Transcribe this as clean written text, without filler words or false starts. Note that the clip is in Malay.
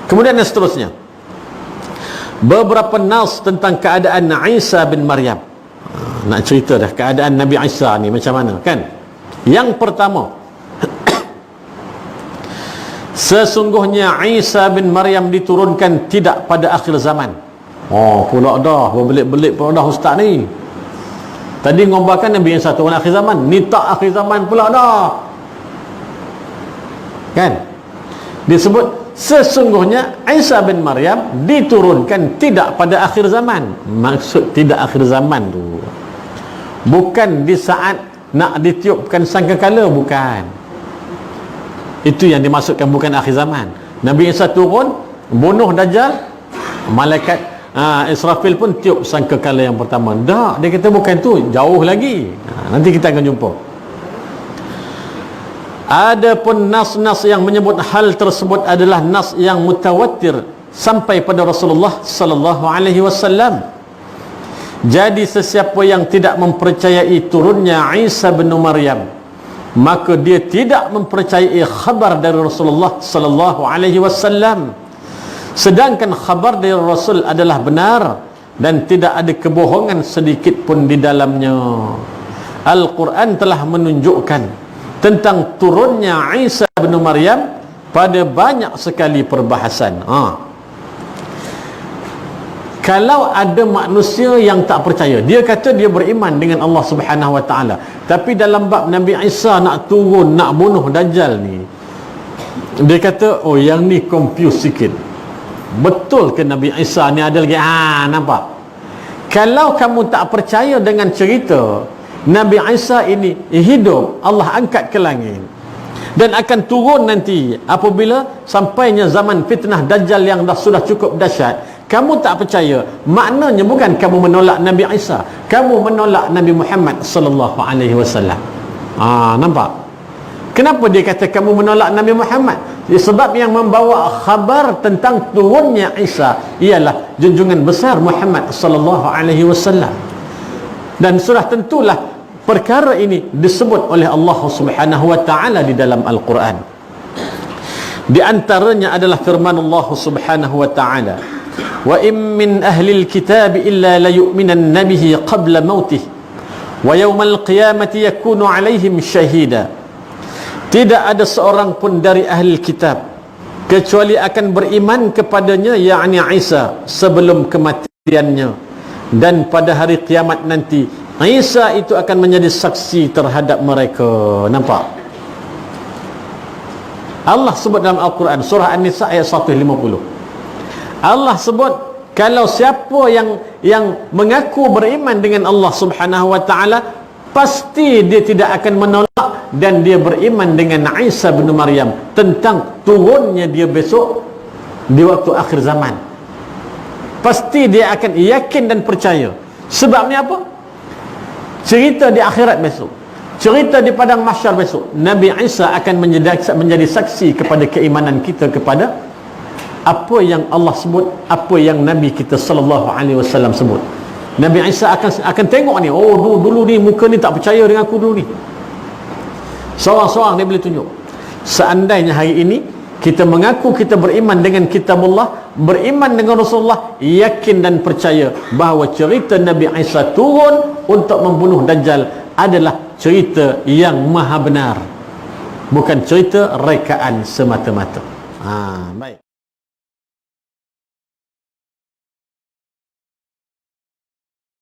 Kemudian yang seterusnya, beberapa nas tentang keadaan Isa bin Maryam. Nak cerita dah keadaan Nabi Isa ni macam mana kan. Yang pertama, sesungguhnya Isa bin Maryam diturunkan tidak pada akhir zaman. Oh pula dah berbelit-belit pula dah ustaz ni. Tadi ngomongkan Nabi Isa turun akhir zaman, ni tak akhir zaman pula dah kan. Disebut sesungguhnya Isa bin Maryam diturunkan tidak pada akhir zaman. Maksud tidak akhir zaman tu bukan di saat nak ditiupkan sangkakala, bukan. Itu yang dimaksudkan bukan akhir zaman. Nabi Isa turun bunuh Dajjal, malaikat Israfil pun tiup sangkakala yang pertama. Dah, dia kata bukan tu, jauh lagi. Nanti kita akan jumpa. Adapun nas-nas yang menyebut hal tersebut adalah nas yang mutawatir sampai pada Rasulullah sallallahu alaihi wasallam. Jadi sesiapa yang tidak mempercayai turunnya Isa bin Maryam, maka dia tidak mempercayai khabar dari Rasulullah sallallahu alaihi wasallam. Sedangkan khabar dari Rasul adalah benar dan tidak ada kebohongan sedikit pun di dalamnya. Al-Quran telah menunjukkan tentang turunnya Isa bin Maryam pada banyak sekali perbahasan. Kalau ada manusia yang tak percaya, dia kata dia beriman dengan Allah Subhanahu wa taala, tapi dalam bab Nabi Isa nak turun nak bunuh Dajjal ni, dia kata oh yang ni confuse sikit. Betul ke Nabi Isa ni ada lagi? Nampak? Kalau kamu tak percaya dengan cerita Nabi Isa ini hidup, Allah angkat ke langit dan akan turun nanti apabila sampainya zaman fitnah Dajjal yang sudah cukup dahsyat, kamu tak percaya, maknanya bukan kamu menolak Nabi Isa, kamu menolak Nabi Muhammad sallallahu alaihi wasallam. Nampak? Kenapa dia kata kamu menolak Nabi Muhammad? Sebab yang membawa khabar tentang turunnya Isa ialah junjungan besar Muhammad sallallahu alaihi wasallam. Dan sudah tentulah perkara ini disebut oleh Allah Subhanahu wa taala di dalam Al-Quran. Di antaranya adalah firman Allah Subhanahu wa taala, "Wa in min ahli al-kitab illa la yu'minanna bihi qabla mautih wa yawmal qiyamati yakunu 'alaihim syahida." Tidak ada seorang pun dari ahli kitab kecuali akan beriman kepadanya, yakni Isa, sebelum kematiannya, dan pada hari kiamat nanti Isa itu akan menjadi saksi terhadap mereka. Nampak? Allah sebut dalam Al-Quran surah An-Nisa ayat 150. Allah sebut kalau siapa yang mengaku beriman dengan Allah Subhanahu wa taala, pasti dia tidak akan menolak dan dia beriman dengan Isa bin Maryam tentang turunnya dia besok di waktu akhir zaman. Pasti dia akan yakin dan percaya. Sebabnya apa? Cerita di akhirat besok, cerita di padang mahsyar besok, Nabi Isa akan menjadi saksi kepada keimanan kita kepada apa yang Allah sebut, apa yang Nabi kita sallallahu alaihi wasallam sebut. Nabi Isa akan tengok ni, oh dulu ni muka ni tak percaya dengan aku dulu ni. Seorang-seorang dia boleh tunjuk. Seandainya hari ini kita mengaku kita beriman dengan kitabullah, beriman dengan Rasulullah, yakin dan percaya bahawa cerita Nabi Isa turun untuk membunuh Dajjal adalah cerita yang maha benar, bukan cerita rekaan semata-mata. Baik.